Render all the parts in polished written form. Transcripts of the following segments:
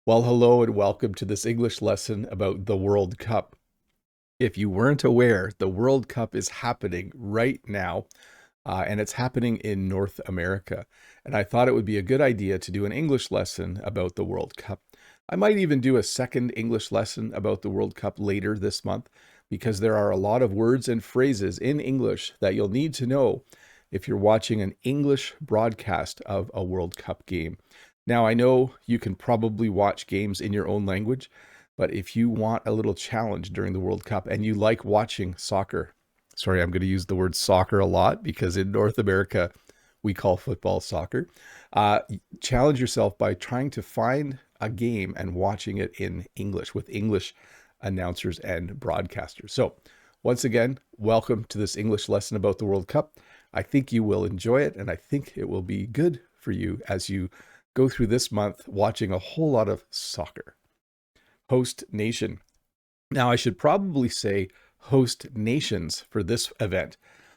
Well, hello and welcome to this English lesson about the World Cup. If you weren't aware, the World Cup is happening right now, and it's happening in North America. And I thought it would be a good idea to do an English lesson about the World Cup. I might even do a second English lesson about the World Cup later this month, because there are a lot of words and phrases in English that you'll need to know if you're watching an English broadcast of a World Cup game. Now, I know you can probably watch games in your own language, but if you want a little challenge during the World Cup and you like watching soccer, sorry, I'm going to use the word soccer a lot because in North America, we call football soccer. Uh, Challenge yourself by trying to find a game and watching it in English with English announcers and broadcasters. So, once again, welcome to this English lesson about the World Cup. I think you will enjoy it, and I think it will be good for you as you go through this month watching a whole lot of soccer. Host nation. Now, I should probably say host nations for this event.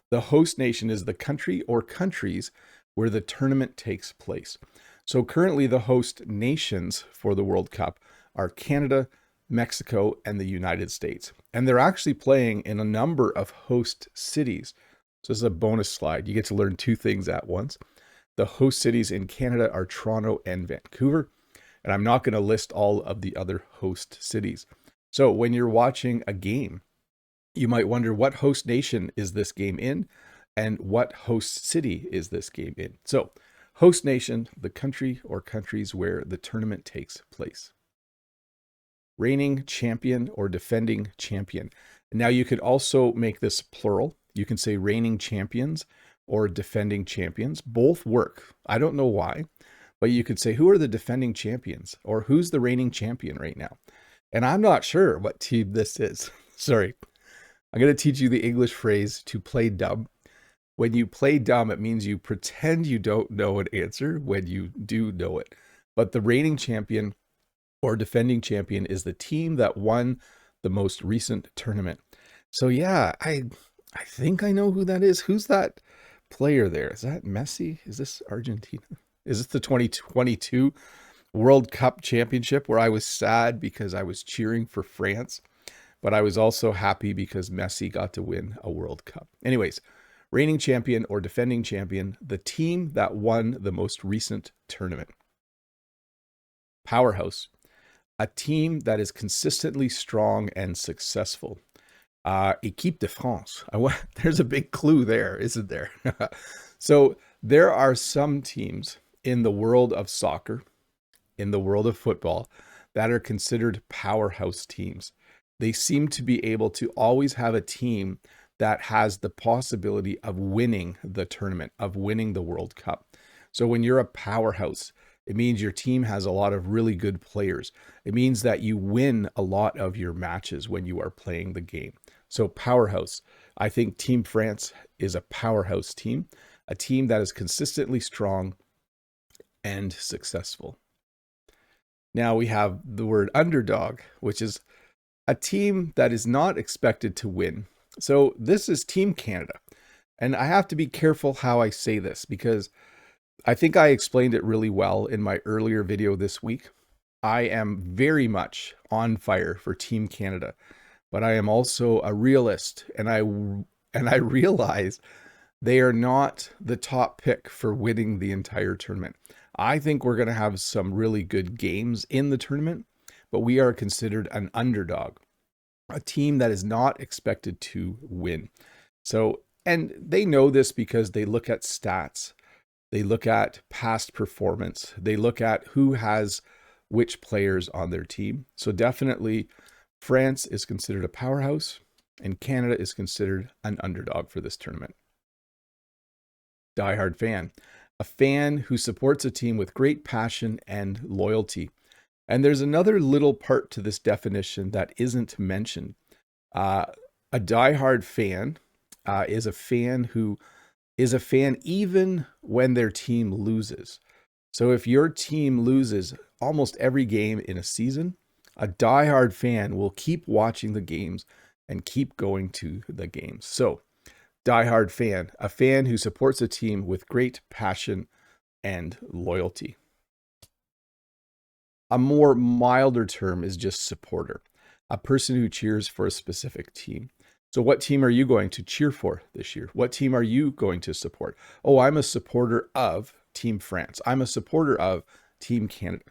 The host nation is the country or countries where the tournament takes place. So currently the host nations for the World Cup are Canada, Mexico, and the United States. And they're actually playing in a number of host cities. So this is a bonus slide. You get to learn two things at once. The host cities in Canada are Toronto and Vancouver, and I'm not going to list all of the other host cities. So when you're watching a game, you might wonder what host nation is this game in and what host city is this game in. So host nation, the country or countries where the tournament takes place. Reigning champion or defending champion. Now you could also make this plural. You can say reigning champions or defending champions. Both work. I don't know why, but you could say, who are the defending champions? Or who's the reigning champion right now? And I'm not sure what team this is. Sorry. I'm going to teach you the English phrase to play dumb. When you play dumb, it means you pretend you don't know an answer when you do know it. But the reigning champion or defending champion is the team that won the most recent tournament. So yeah, I think I know who that is. Who's that player there? Is that Messi? Is this Argentina? Is this the 2022 World Cup Championship where I was sad because I was cheering for France, but I was also happy because Messi got to win a World Cup. Anyways, reigning champion or defending champion, the team that won the most recent tournament. Powerhouse, a team that is consistently strong and successful. Équipe de France. There's a big clue there, isn't there? So there are some teams in the world of soccer, in the world of football, that are considered powerhouse teams. They seem to be able to always have a team that has the possibility of winning the tournament, of winning the World Cup. So when you're a powerhouse, it means your team has a lot of really good players. It means that you win a lot of your matches when you are playing the game. So powerhouse, I think Team France is a powerhouse team, a team that is consistently strong and successful. Now we have the word underdog, which is a team that is not expected to win. So this is Team Canada. And I have to be careful how I say this because I think I explained it really well in my earlier video this week. I am very much on fire for Team Canada, but I am also a realist, and I realize they are not the top pick for winning the entire tournament. I think we're going to have some really good games in the tournament, but we are considered an underdog, a team that is not expected to win. So, and they know this because they look at stats. They look at past performance. They look at who has which players on their team. So definitely France is considered a powerhouse and Canada is considered an underdog for this tournament. Diehard fan, a fan who supports a team with great passion and loyalty. And there's another little part to this definition that isn't mentioned. A diehard fan is a fan who is a fan even when their team loses. So if your team loses almost every game in a season, a diehard fan will keep watching the games and keep going to the games. So diehard fan, a fan who supports a team with great passion and loyalty. A more milder term is just supporter, a person who cheers for a specific team. So what team are you going to cheer for this year? What team are you going to support? Oh, I'm a supporter of Team France. I'm a supporter of Team Canada.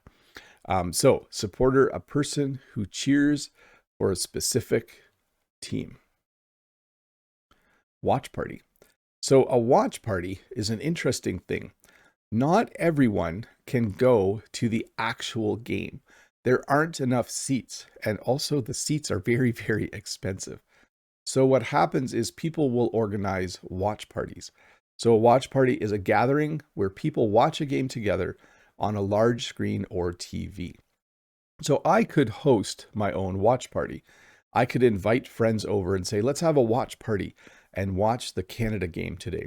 So supporter, a person who cheers for a specific team. Watch party. So a watch party is an interesting thing. Not everyone can go to the actual game. There aren't enough seats, and also the seats are very, very expensive. So what happens is people will organize watch parties. So a watch party is a gathering where people watch a game together on a large screen or TV. So I could host my own watch party. I could invite friends over and say, let's have a watch party and watch the Canada game today.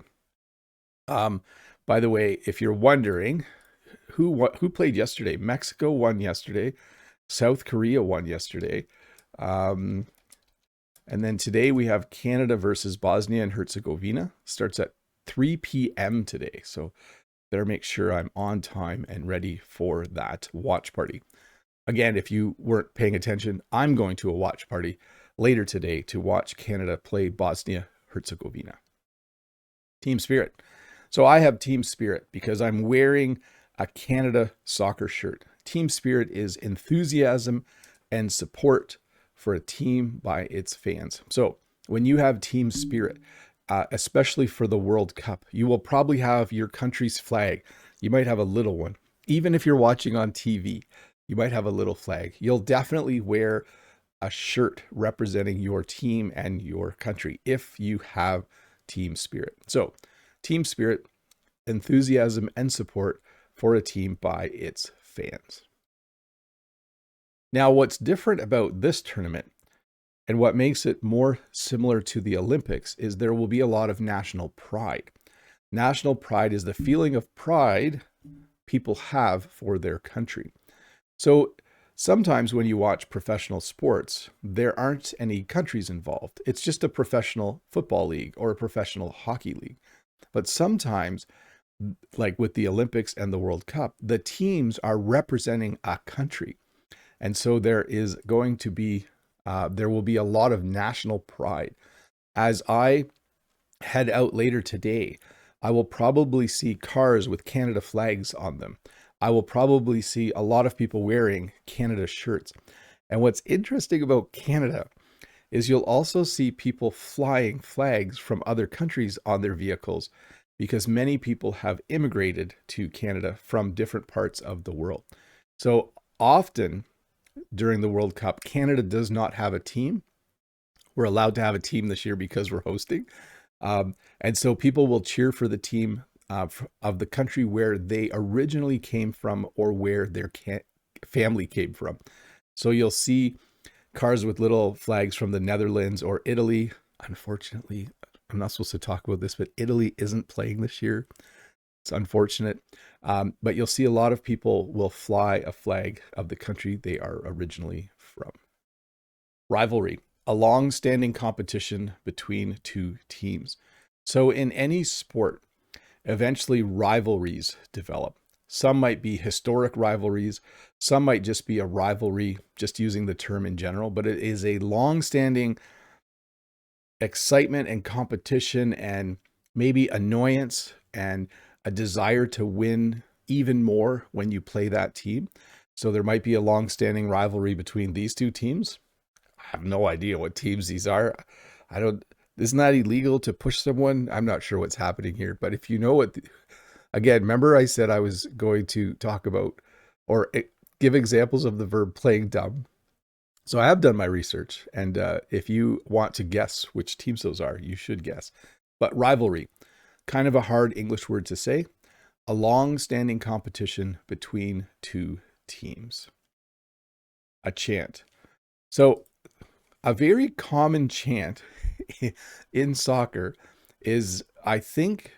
By the way, if you're wondering who played yesterday, Mexico won yesterday, South Korea won yesterday. And then today we have Canada versus Bosnia and Herzegovina. Starts at 3 p.m. today. So better make sure I'm on time and ready for that watch party. Again, if you weren't paying attention, I'm going to a watch party later today to watch Canada play Bosnia Herzegovina. Team spirit. So I have team spirit because I'm wearing a Canada soccer shirt. Team spirit is enthusiasm and support for a team by its fans. So when you have team spirit, especially for the World Cup, you will probably have your country's flag. You might have a little one. Even if you're watching on TV, you might have a little flag. You'll definitely wear a shirt representing your team and your country if you have team spirit. So team spirit, enthusiasm and support for a team by its fans. Now, what's different about this tournament and what makes it more similar to the Olympics is there will be a lot of national pride. National pride is the feeling of pride people have for their country. So sometimes when you watch professional sports, there aren't any countries involved. It's just a professional football league or a professional hockey league. But sometimes, like with the Olympics and the World Cup, the teams are representing a country. And so there is going to be, there will be a lot of national pride. As I head out later today, I will probably see cars with Canada flags on them. I will probably see a lot of people wearing Canada shirts. And what's interesting about Canada is you'll also see people flying flags from other countries on their vehicles because many people have immigrated to Canada from different parts of the world. So often during the World Cup, Canada does not have a team. We're allowed to have a team this year because we're hosting. And so people will cheer for the team of the country where they originally came from or where their family came from. So you'll see cars with little flags from the Netherlands or Italy. Unfortunately, I'm not supposed to talk about this, but Italy isn't playing this year. It's unfortunate. But you'll see a lot of people will fly a flag of the country they are originally from. Rivalry, a long-standing competition between two teams. So in any sport, eventually rivalries develop. Some might be historic rivalries. Some might just be a rivalry, just using the term in general, but it is a long-standing excitement and competition and maybe annoyance and a desire to win even more when you play that team. So there might be a long-standing rivalry between these two teams. I have no idea what teams these are. Isn't that illegal to push someone? I'm not sure what's happening here, but if you know what, again, remember I said I was going to talk about or give examples of the verb playing dumb. So I have done my research, and if you want to guess which teams those are, you should guess. But rivalry, kind of a hard English word to say, a long-standing competition between two teams. A chant. So a very common chant in soccer is, I think,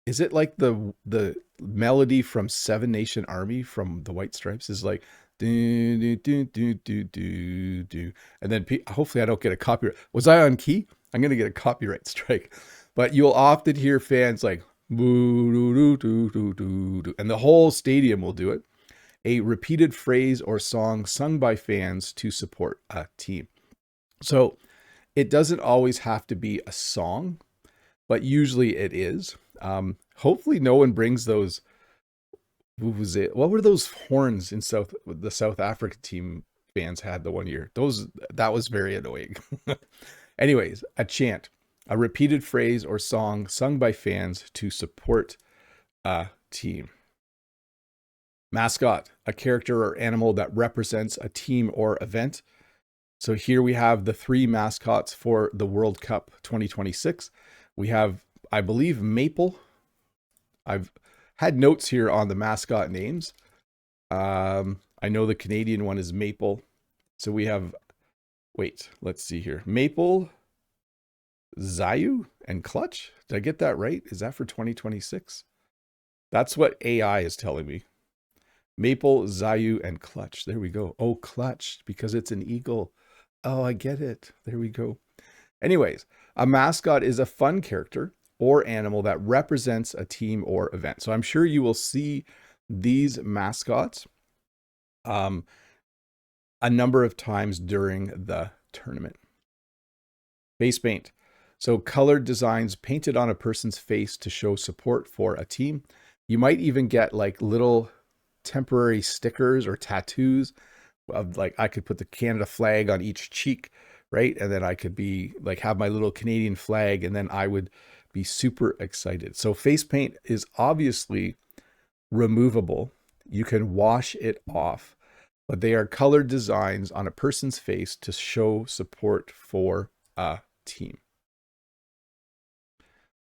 is it like the melody from Seven Nation Army from the White Stripes is like do do do do do do do, and then hopefully I don't get a copyright. Was I on key? I'm gonna get a copyright strike. But you'll often hear fans like boo, doo, doo, doo, doo, doo, doo, and the whole stadium will do it. a repeated phrase or song sung by fans to support a team. So it doesn't always have to be a song, but usually it is. Hopefully no one brings those, what were those horns in the South Africa team fans had the one year? That was very annoying. Anyways, a chant, a repeated phrase or song sung by fans to support a team. Mascot, a character or animal that represents a team or event. So here we have the 3 mascots for the World Cup 2026. We have, I believe, Maple. I've had notes here on the mascot names. I know the Canadian one is Maple. So we have, let's see here. Maple, Zayu, and Clutch. Did I get that right? Is that for 2026? That's what AI is telling me. Maple, Zayu, and Clutch. There we go. Oh, Clutch, because it's an eagle. Oh, I get it. There we go. Anyways, a mascot is a fun character or animal that represents a team or event. So I'm sure you will see these mascots a number of times during the tournament. Face paint. So colored designs painted on a person's face to show support for a team. You might even get like little temporary stickers or tattoos of, like, I could put the Canada flag on each cheek, right? And then I could be like, have my little Canadian flag, and then I would be super excited. So face paint is obviously removable. You can wash it off, but they are colored designs on a person's face to show support for a team.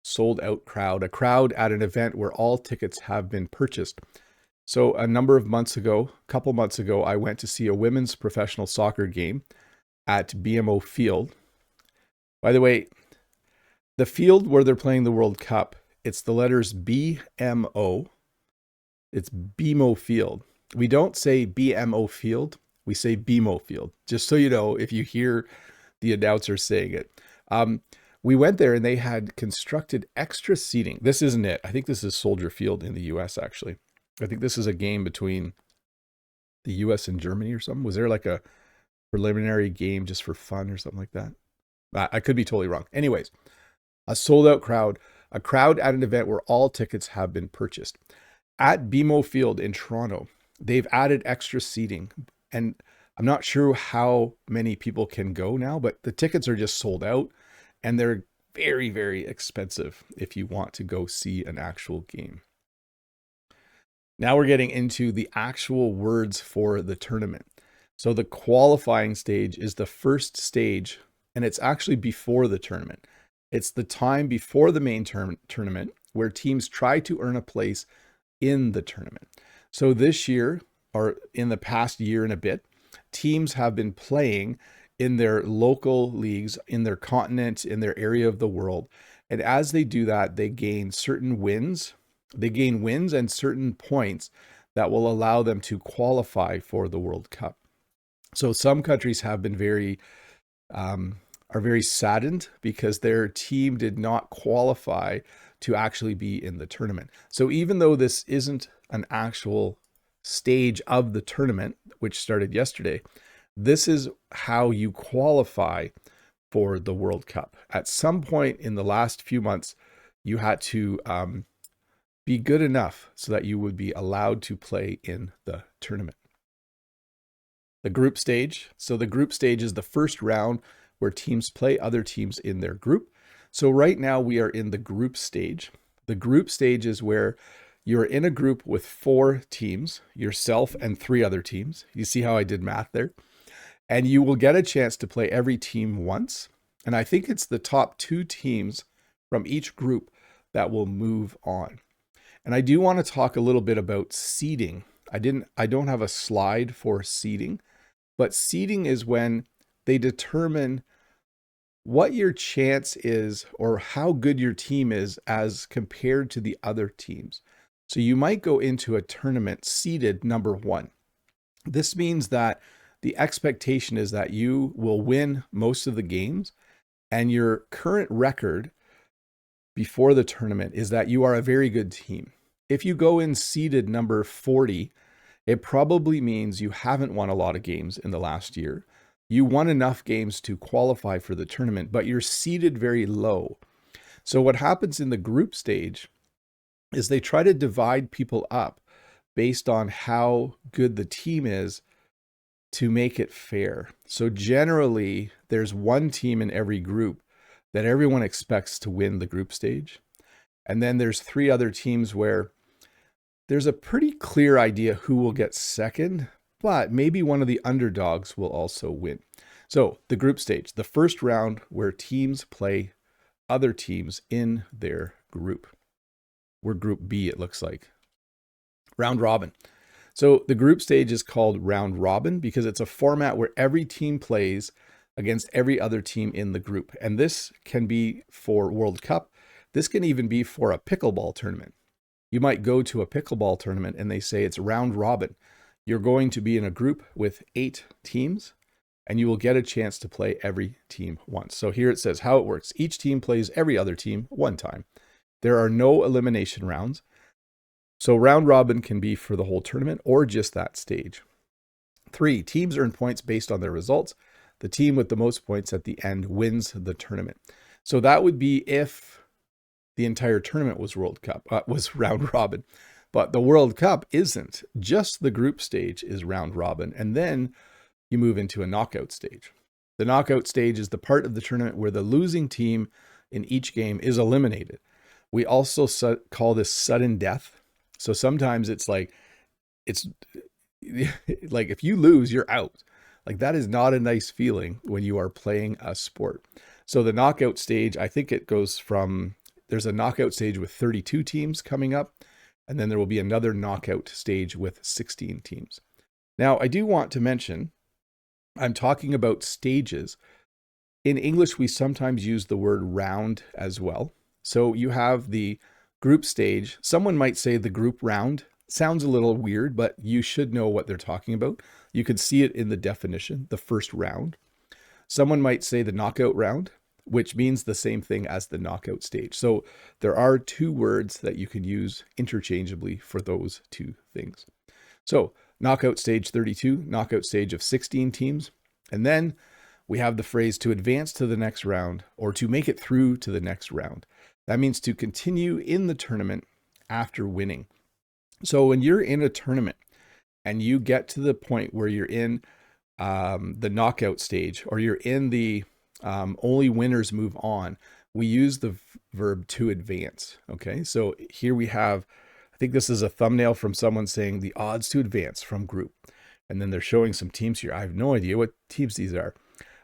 Sold out crowd, a crowd at an event where all tickets have been purchased. So a couple months ago, I went to see a women's professional soccer game at BMO Field. By the way, the field where they're playing the World Cup, it's the letters BMO. It's BMO Field. We don't say BMO Field. We say BMO Field, just so you know if you hear the announcer saying it. We went there and they had constructed extra seating. This isn't it. I think this is Soldier Field in the US, actually. I think this is a game between the US and Germany or something. Was there like a preliminary game just for fun or something like that? I could be totally wrong. Anyways, a sold out crowd, a crowd at an event where all tickets have been purchased. At BMO Field in Toronto, they've added extra seating, and I'm not sure how many people can go now, but the tickets are just sold out, and they're very, very expensive if you want to go see an actual game. Now we're getting into the actual words for the tournament. So the qualifying stage is the first stage, and it's actually before the tournament. It's the time before the main tournament where teams try to earn a place in the tournament. So this year, or in the past year and a bit, teams have been playing in their local leagues, in their continent, in their area of the world. And as they do that, they gain certain wins. They gain wins and certain points that will allow them to qualify for the World Cup. So some countries have been are very saddened because their team did not qualify to actually be in the tournament. So even though this isn't an actual stage of the tournament, which started yesterday, this is how you qualify for the World Cup. At some point in the last few months, you had to be good enough so that you would be allowed to play in the tournament. The group stage. So the group stage is the first round where teams play other teams in their group. So right now we are in the group stage. The group stage is where you're in a group with 4 teams, yourself and 3 other teams. You see how I did math there? And you will get a chance to play every team once. And I think it's the top 2 teams from each group that will move on. And I do want to talk a little bit about seeding. I don't have a slide for seeding, but seeding is when they determine what your chance is or how good your team is as compared to the other teams. So you might go into a tournament seeded number 1. This means that the expectation is that you will win most of the games, and your current record before the tournament is that you are a very good team. If you go in seeded number 40 it probably means you haven't won a lot of games in the last year. You won enough games to qualify for the tournament, but you're seated very low. So what happens in the group stage is they try to divide people up based on how good the team is to make it fair. So generally, there's one team in every group that everyone expects to win the group stage. And then there's 3 other teams where there's a pretty clear idea who will get second, but maybe one of the underdogs will also win. So the group stage, the first round where teams play other teams in their group. We're group B, it looks like. Round robin. So the group stage is called round robin because it's a format where every team plays against every other team in the group. And this can be for World Cup. This can even be for a pickleball tournament. You might go to a pickleball tournament and they say it's round robin. You're going to be in a group with 8 teams and you will get a chance to play every team once. So here it says how it works. Each team plays every other team one time. There are no elimination rounds. So round robin can be for the whole tournament or just that stage. 3, teams earn points based on their results. The team with the most points at the end wins the tournament. So that would be if the entire tournament was was round robin. But the World Cup isn't. Just the group stage is round robin. And then you move into a knockout stage. The knockout stage is the part of the tournament where the losing team in each game is eliminated. We also call this sudden death. So sometimes it's like if you lose, you're out. Like that is not a nice feeling when you are playing a sport. So the knockout stage, I think it goes from, there's a knockout stage with 32 teams coming up, and then there will be another knockout stage with 16 teams. Now, I do want to mention, I'm talking about stages. In English, we sometimes use the word round as well. So you have the group stage. Someone might say the group round. Sounds a little weird, but you should know what they're talking about. You could see it in the definition, the first round. Someone might say the knockout round, which means the same thing as the knockout stage. So there are 2 words that you can use interchangeably for those 2 things. So knockout stage 32, knockout stage of 16 teams. And then we have the phrase to advance to the next round or to make it through to the next round. That means to continue in the tournament after winning. So when you're in a tournament and you get to the point where you're in the knockout stage or you're in the only winners move on, we use the verb to advance. Okay, so here we have, I think this is a thumbnail from someone saying the odds to advance from group. And then they're showing some teams here. I have no idea what teams these are.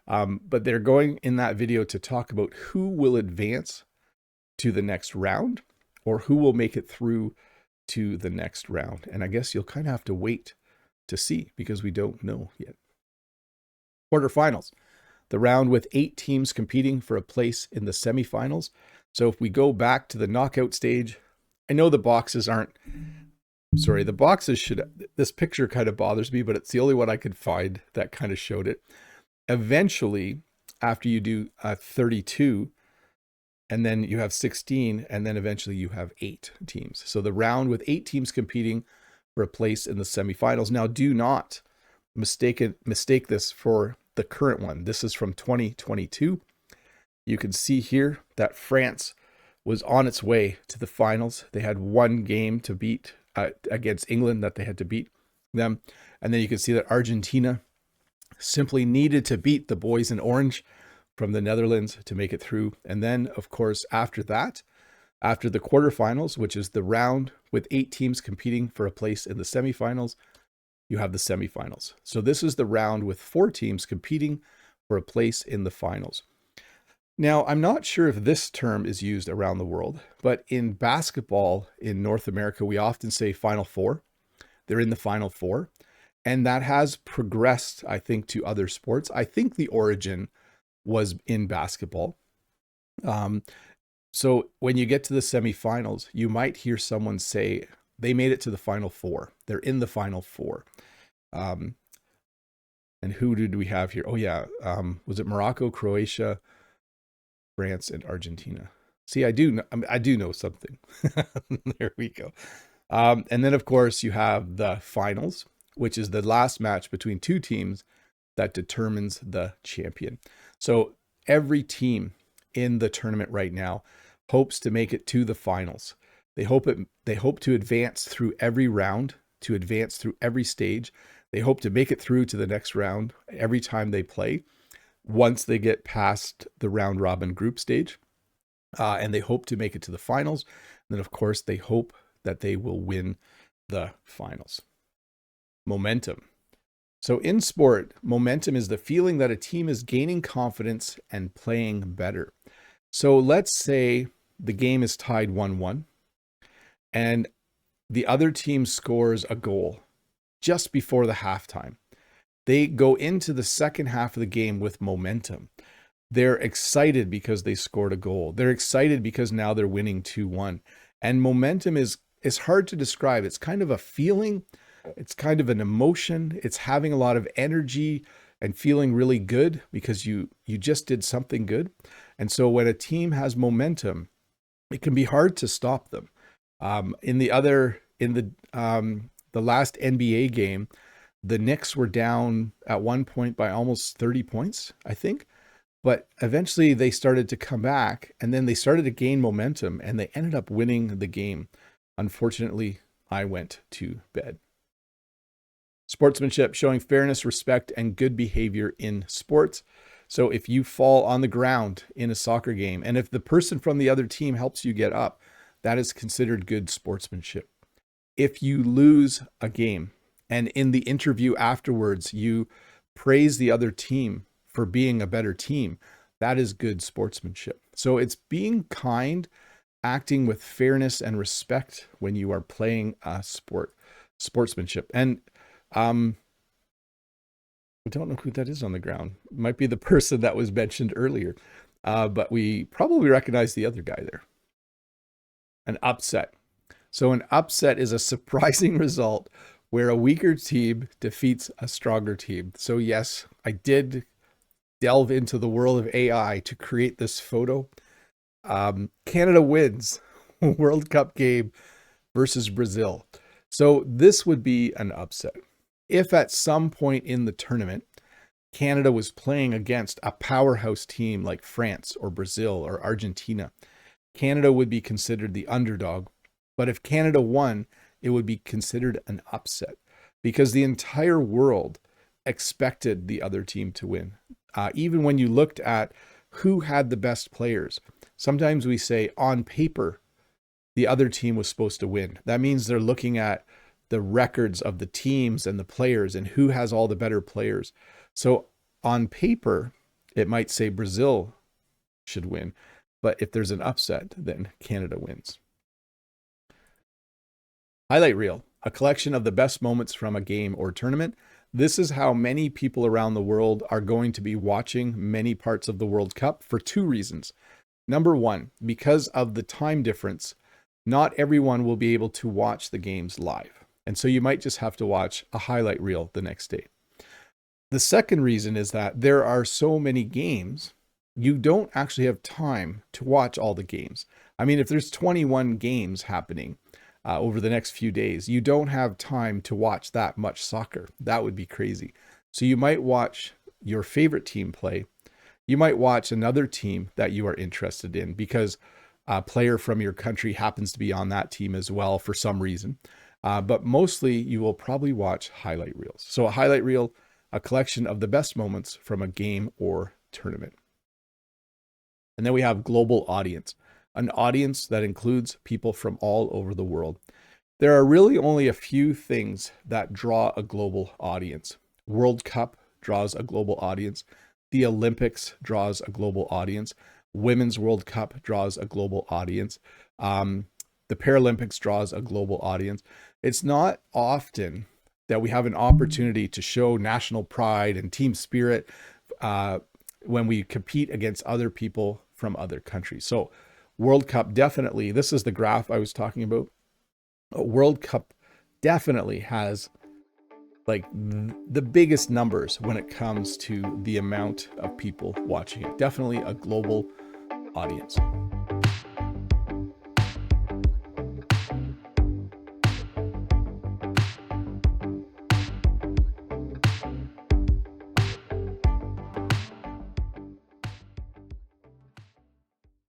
But they're going in that video to talk about who will advance to the next round or who will make it through to the next round. And I guess you'll kind of have to wait to see because we don't know yet. Quarterfinals, the round with 8 teams competing for a place in the semifinals. So if we go back to the knockout stage, I know the boxes aren't, sorry, the boxes should, this picture kind of bothers me, but it's the only one I could find that kind of showed it. Eventually, after you do 32, and then you have 16, and then eventually you have 8 teams. So the round with 8 teams competing for a place in the semifinals. Now, do not mistake this for the current one. This is from 2022. You can see here that France was on its way to the finals. They had 1 game to beat against England that they had to beat them. And then you can see that Argentina simply needed to beat the boys in orange from the Netherlands to make it through. And then, of course, after that, after the quarterfinals, which is the round with 8 teams competing for a place in the semifinals, you have the semifinals. So this is the round with 4 teams competing for a place in the finals. Now, I'm not sure if this term is used around the world, but in basketball in North America, we often say Final Four. They're in the Final Four. And that has progressed, I think, to other sports. I think the origin was in basketball. So when you get to the semifinals, you might hear someone say they made it to the Final Four. They're in the Final Four. And who did we have here? Oh yeah, was it Morocco, Croatia, France, and Argentina? See, I do know something. There we go. And then of course you have the finals. which is the last match between two teams that determines the champion. So every team in the tournament right now hopes to make it to the finals. They hope to advance through every round, to advance through every stage. They hope to make it through to the next round every time they play, once they get past the round robin group stage. And they hope to make it to the finals. And then, of course, they hope that they will win the finals. Momentum. So in sport, momentum is the feeling that a team is gaining confidence and playing better. So let's say the game is tied 1-1 and the other team scores a goal just before the halftime. They go into the second half of the game with momentum. They're excited because they scored a goal. They're excited because now they're winning 2-1. And momentum is hard to describe. It's kind of a feeling. It's kind of an emotion. It's having a lot of energy and feeling really good because you just did something good. And so when a team has momentum, it can be hard to stop them. In the last NBA game, the Knicks were down at one point by almost 30 points, I think. But eventually they started to come back and then they started to gain momentum and they ended up winning the game. Unfortunately, I went to bed. Sportsmanship, showing fairness, respect, and good behavior in sports. So if you fall on the ground in a soccer game, and if the person from the other team helps you get up, that is considered good sportsmanship. If you lose a game, and in the interview afterwards, you praise the other team for being a better team, that is good sportsmanship. So it's being kind, acting with fairness and respect when you are playing a sport, sportsmanship. And I don't know who that is on the ground. It might be the person that was mentioned earlier, but we probably recognize the other guy there. An upset. So an upset is a surprising result where a weaker team defeats a stronger team. So yes, I did delve into the world of AI to create this photo. Canada wins World Cup game versus Brazil. So this would be an upset. If at some point in the tournament, Canada was playing against a powerhouse team like France or Brazil or Argentina, Canada would be considered the underdog. But if Canada won, it would be considered an upset because the entire world expected the other team to win. Even when you looked at who had the best players, sometimes we say on paper, the other team was supposed to win. That means they're looking at the records of the teams and the players and who has all the better players. So on paper, it might say Brazil should win. But if there's an upset, then Canada wins. Highlight reel, a collection of the best moments from a game or tournament. This is how many people around the world are going to be watching many parts of the World Cup for two reasons. Number one, because of the time difference, not everyone will be able to watch the games live. And so you might just have to watch a highlight reel the next day. The second reason is that there are so many games, you don't actually have time to watch all the games. I mean, if there's 21 games happening over the next few days, you don't have time to watch that much soccer. That would be crazy. So you might watch your favorite team play. You might watch another team that you are interested in because a player from your country happens to be on that team as well for some reason. But mostly you will probably watch highlight reels. So a highlight reel, a collection of the best moments from a game or tournament. And then we have global audience, an audience that includes people from all over the world. There are really only a few things that draw a global audience. World Cup draws a global audience. The Olympics draws a global audience. Women's World Cup draws a global audience. The Paralympics draws a global audience. It's not often that we have an opportunity to show national pride and team spirit when we compete against other people from other countries. So World Cup definitely, this is the graph I was talking about. World Cup definitely has like the biggest numbers when it comes to the amount of people watching it. Definitely a global audience.